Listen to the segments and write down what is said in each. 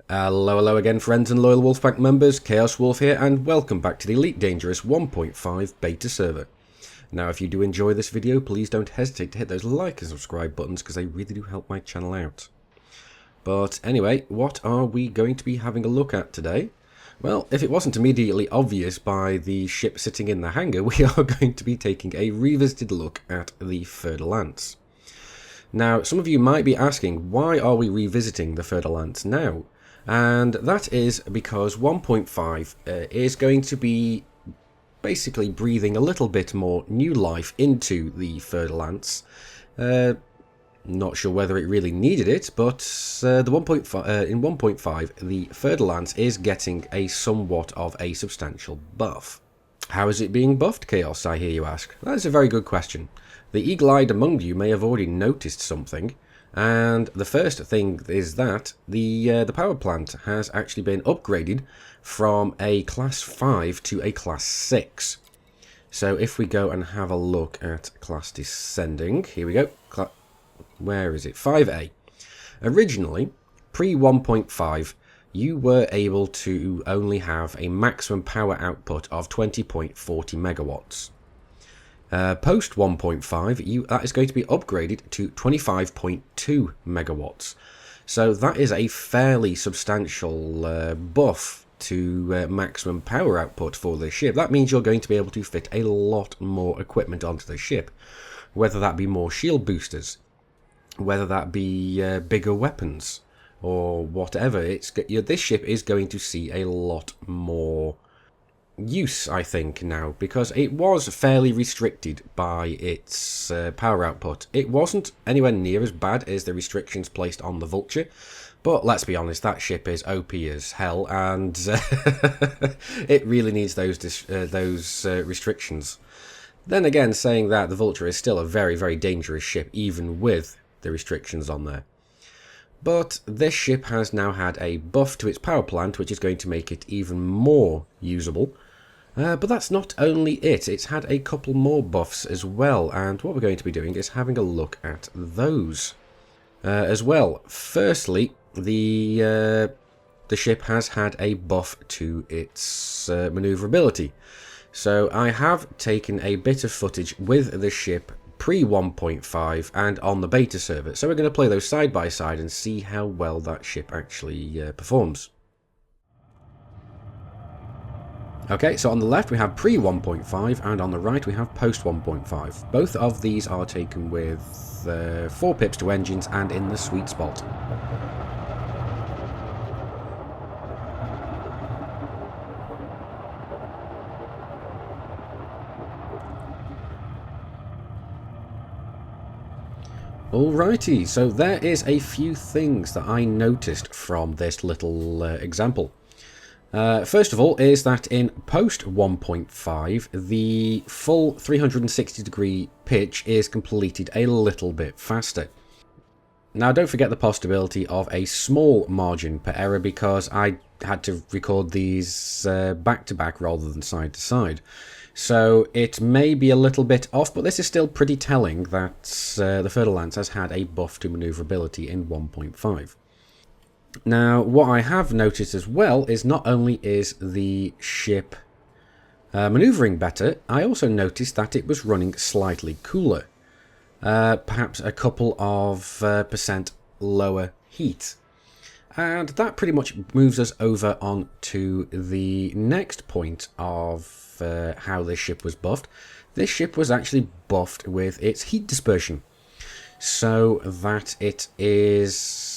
Hello again, friends and loyal Wolfpack members, Chaos Wolf here, and welcome back to the Elite Dangerous 1.5 beta server. Now, if you do enjoy this video, please don't hesitate to hit those like and subscribe buttons, because they really do help my channel out. But anyway, what are we going to be having a look at today? Well, if it wasn't immediately obvious by the ship sitting in the hangar, we are going to be taking a revisited look at the Fer-de-Lance. Now, some of you might be asking, why are we revisiting the Fer-de-Lance now? And that is because 1.5 is going to be basically breathing a little bit more new life into the Fer-de-Lance. Not sure whether it really needed it, but in 1.5 the Fer-de-Lance is getting a somewhat of a substantial buff. How is it being buffed, Chaos, I hear you ask? That is a very good question. The eagle-eyed among you may have already noticed something. And the first thing is that the power plant has actually been upgraded from a class 5 to a class 6. So if we go and have a look at class descending, here we go. Where is it? 5A. Originally, pre 1.5, you were able to only have a maximum power output of 20.40 megawatts. Post 1.5, that is going to be upgraded to 25.2 megawatts. So that is a fairly substantial buff to maximum power output for the ship. That means you're going to be able to fit a lot more equipment onto the ship, whether that be more shield boosters, whether that be bigger weapons, or whatever. This ship is going to see a lot more use, I think, now, because it was fairly restricted by its power output. It wasn't anywhere near as bad as the restrictions placed on the Vulture, but let's be honest, that ship is OP as hell, and it really needs those restrictions. Then again, saying that, the Vulture is still a very, very dangerous ship, even with the restrictions on there. But this ship has now had a buff to its power plant, which is going to make it even more usable. But that's not only it. It's had a couple more buffs as well, and what we're going to be doing is having a look at those as well. Firstly, the ship has had a buff to its maneuverability. So I have taken a bit of footage with the ship pre 1.5 and on the beta server. So we're going to play those side by side and see how well that ship actually performs. Okay, so on the left we have pre 1.5 and on the right we have post 1.5. Both of these are taken with 4 pips to engines and in the sweet spot. Alrighty, so there is a few things that I noticed from this little example. First of all is that in post 1.5 the full 360 degree pitch is completed a little bit faster. Now don't forget the possibility of a small margin per error because I had to record these back to back rather than side to side. So it may be a little bit off, but this is still pretty telling that the Fer-de-Lance has had a buff to maneuverability in 1.5. Now, what I have noticed as well is not only is the ship manoeuvring better, I also noticed that it was running slightly cooler. Perhaps a couple of percent lower heat. And that pretty much moves us over on to the next point of how this ship was buffed. This ship was actually buffed with its heat dispersion, so that it is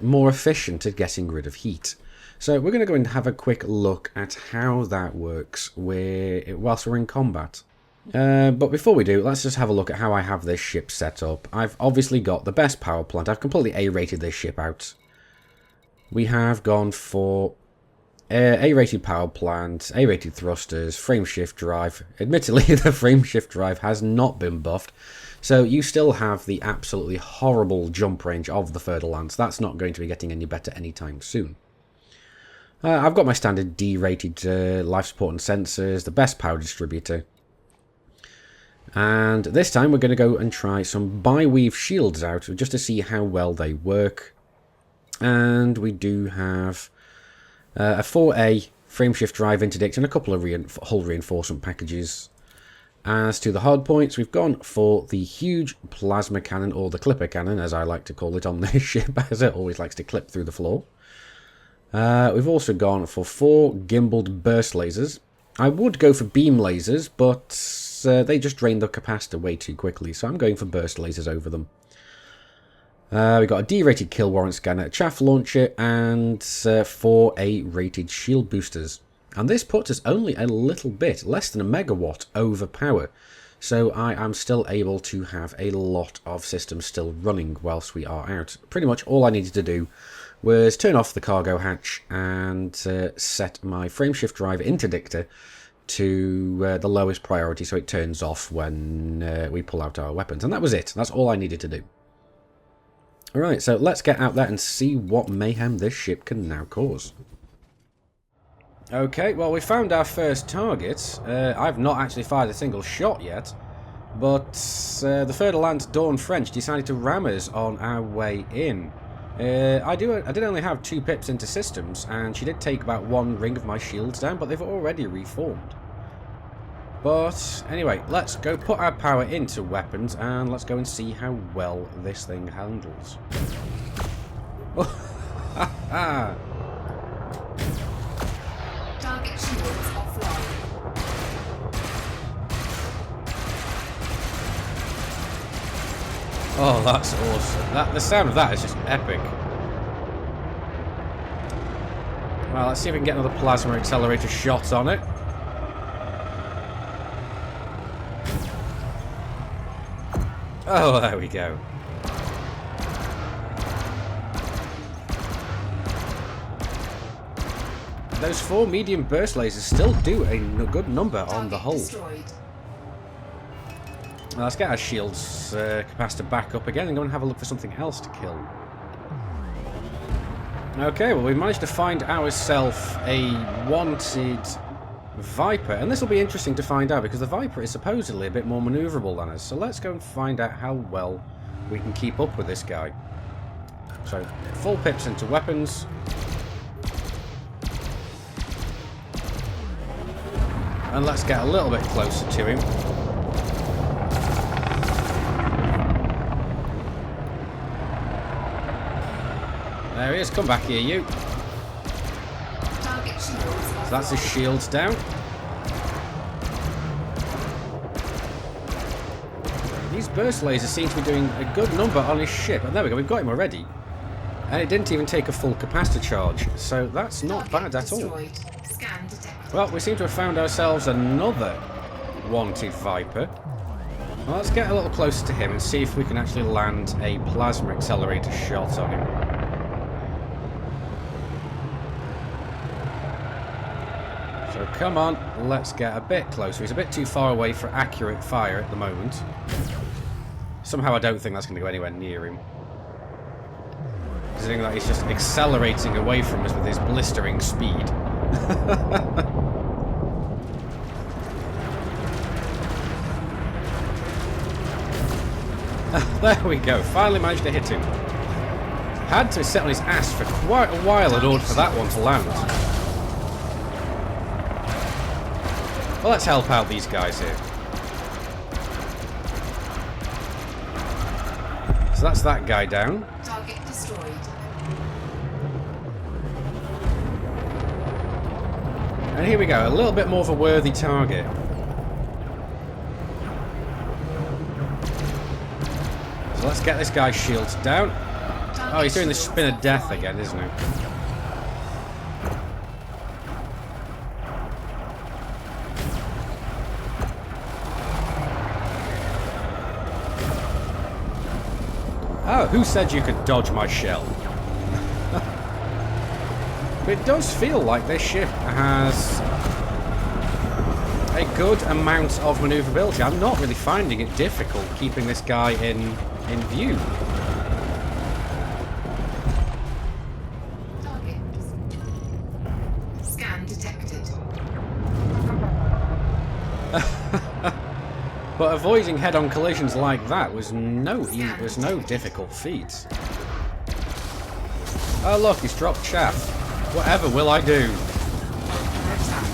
more efficient at getting rid of heat. So we're going to go and have a quick look at how that works whilst we're in combat. But before we do, let's just have a look at how I have this ship set up. I've obviously got the best power plant. I've completely A-rated this ship out. We have gone for A-rated power plant, A-rated thrusters, frame shift drive. Admittedly, the frame shift drive has not been buffed, so you still have the absolutely horrible jump range of the Fer-de-Lance. That's not going to be getting any better anytime soon. I've got my standard D-rated life support and sensors, the best power distributor. And this time we're going to go and try some bi-weave shields out just to see how well they work. And we do have a 4A frameshift drive interdict and a couple of hull reinforcement packages. As to the hard points, we've gone for the huge plasma cannon, or the clipper cannon, as I like to call it on this ship, as it always likes to clip through the floor. We've also gone for 4 gimbaled burst lasers. I would go for beam lasers, but they just drain the capacitor way too quickly, so I'm going for burst lasers over them. We've got a D-rated kill warrant scanner, a chaff launcher, and 4 A-rated shield boosters. And this puts us only a little bit, less than a megawatt over power. So I am still able to have a lot of systems still running whilst we are out. Pretty much all I needed to do was turn off the cargo hatch and set my frameshift drive interdictor to the lowest priority so it turns off when we pull out our weapons. And that was it. That's all I needed to do. Alright, so let's get out there and see what mayhem this ship can now cause. Okay, well, we found our first target. I've not actually fired a single shot yet, but the Fer-de-Lance Dawn French decided to ram us on our way in. I did only have 2 pips into systems, and she did take about 1 ring of my shields down, but they've already reformed. But anyway, let's go put our power into weapons, and let's go and see how well this thing handles. Target shields offline. Oh, that's awesome. The sound of that is just epic. Well, let's see if we can get another plasma accelerator shot on it. Oh, there we go. Those 4 medium burst lasers still do a good number on the hull. Now, let's get our shields capacitor back up again and go and have a look for something else to kill. Okay, well, we managed to find ourselves a wanted Viper, and this will be interesting to find out because the Viper is supposedly a bit more maneuverable than us. So let's go and find out how well we can keep up with this guy. So, full pips into weapons. And let's get a little bit closer to him. There he is. Come back here, you. So that's his shields down. These burst lasers seem to be doing a good number on his ship. And there we go. We've got him already. And it didn't even take a full capacitor charge. So that's not bad at all. Well, we seem to have found ourselves another wanted Viper. Well, let's get a little closer to him and see if we can actually land a plasma accelerator shot on him. So come on, let's get a bit closer. He's a bit too far away for accurate fire at the moment. Somehow I don't think that's going to go anywhere near him. Considering that he's just accelerating away from us with his blistering speed. There we go, finally managed to hit him. Had to sit on his ass for quite a while in order for that one to land. Well, let's help out these guys here. So that's that guy down. Target destroyed. And here we go, a little bit more of a worthy target. So let's get this guy's shields down. Oh, he's doing the spin of death again, isn't he? Oh, who said you could dodge my shell? But it does feel like this ship has a good amount of maneuverability. I'm not really finding it difficult keeping this guy in view. Target. Scan detected. But avoiding head-on collisions like that was no difficult feat. Oh look, he's dropped chaff. Whatever will I do? Attack.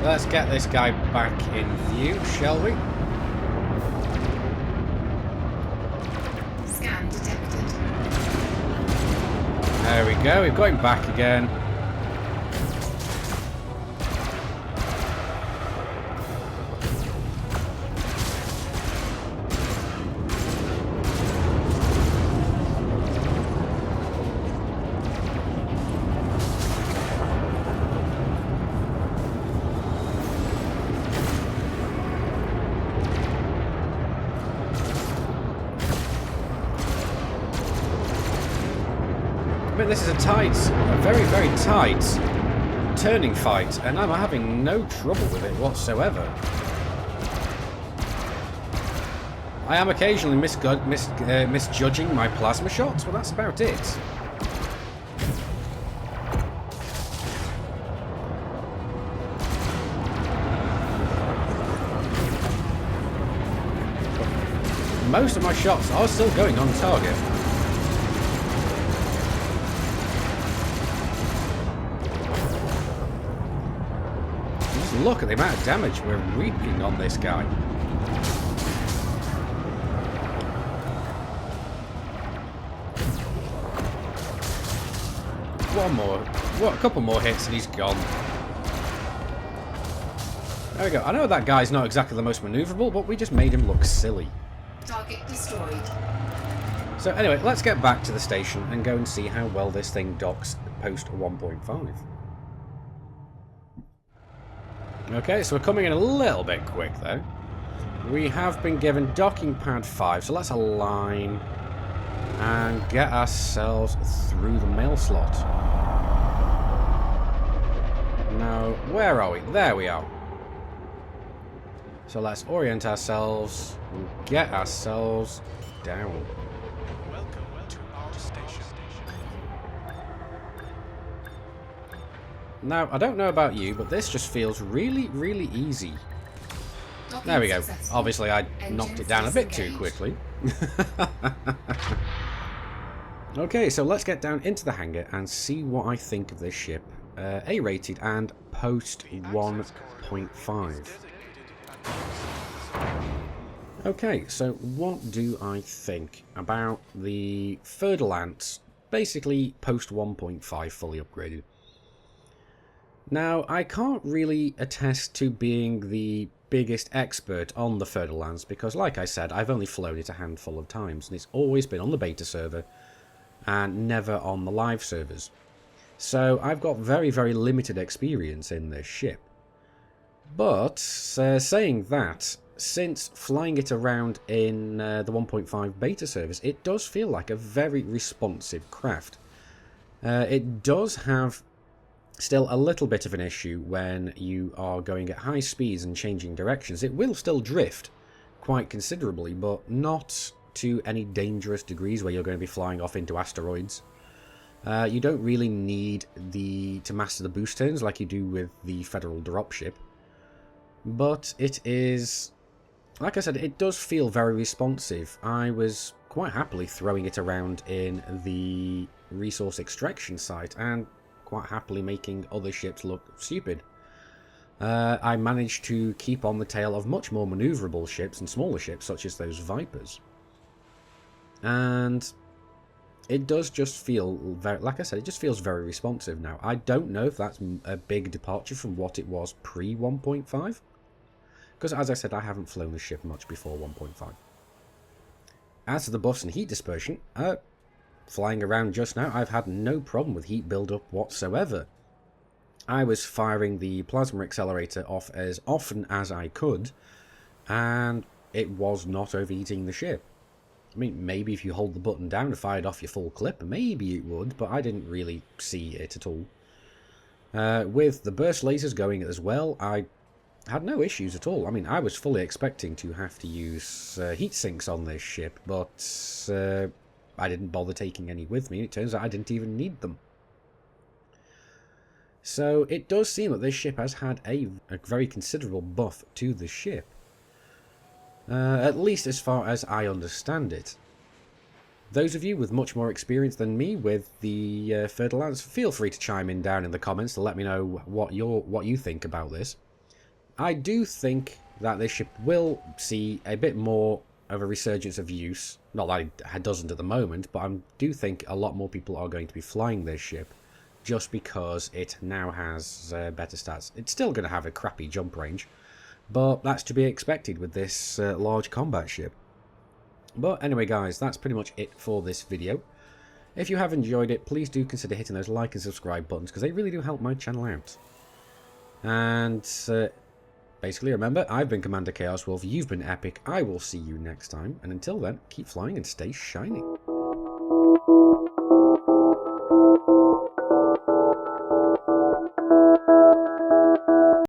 Let's get this guy back in view, shall we? Scan detected. There we go, we've got him back again. This is a very, very tight turning fight, and I'm having no trouble with it whatsoever. I am occasionally misjudging my plasma shots, but that's about it. Most of my shots are still going on target. Look at the amount of damage we're reaping on this guy. One more. What? A couple more hits and he's gone. There we go. I know that guy's not exactly the most maneuverable, but we just made him look silly. Target destroyed. So anyway, let's get back to the station and go and see how well this thing docks post 1.5. Okay, so we're coming in a little bit quick though. We have been given docking pad 5, so let's align and get ourselves through the mail slot. Now, where are we? There we are. So let's orient ourselves and get ourselves down. Welcome to our station. Now, I don't know about you, but this just feels really, really easy. Docking There we go. successful. Obviously, I knocked it down a bit too Engines quickly. Okay, so let's get down into the hangar and see what I think of this ship. A-rated and post 1.5. Okay, so what do I think about the Fer-de-Lance, basically post 1.5 fully upgraded? Now, I can't really attest to being the biggest expert on the Fer-de-Lance because, like I said, I've only flown it a handful of times and it's always been on the beta server and never on the live servers. So I've got very, very limited experience in this ship. But, saying that, since flying it around in the 1.5 beta servers, it does feel like a very responsive craft. It does have still a little bit of an issue when you are going at high speeds and changing directions. It will still drift quite considerably, but not to any dangerous degrees where you're going to be flying off into asteroids. You don't really need to master the boost turns like you do with the Federal dropship. But it is, like I said, it does feel very responsive. I was quite happily throwing it around in the resource extraction site and quite happily making other ships look stupid. I managed to keep on the tail of much more maneuverable ships and smaller ships such as those Vipers. And it does just feel, very, like I said, it just feels very responsive now. I don't know if that's a big departure from what it was pre 1.5. Because, as I said, I haven't flown the ship much before 1.5. As to the buffs and heat dispersion, flying around just now, I've had no problem with heat build-up whatsoever. I was firing the plasma accelerator off as often as I could, and it was not overheating the ship. I mean, maybe if you hold the button down and fired off your full clip, maybe it would, but I didn't really see it at all. With the burst lasers going as well, I had no issues at all. I mean, I was fully expecting to have to use heat sinks on this ship, but I didn't bother taking any with me. It turns out I didn't even need them. So it does seem that this ship has had a very considerable buff to the ship. At least as far as I understand it. Those of you with much more experience than me with the Fer-de-Lance, feel free to chime in down in the comments to let me know what you think about this. I do think that this ship will see a bit more of a resurgence of use. Not that it doesn't at the moment, but I do think a lot more people are going to be flying this ship just because it now has better stats. It's still going to have a crappy jump range, but that's to be expected with this large combat ship. But anyway guys, that's pretty much it for this video. If you have enjoyed it, please do consider hitting those like and subscribe buttons because they really do help my channel out. And basically remember, I've been Commander Chaos Wolf, you've been Epic, I will see you next time, and until then, keep flying and stay shiny.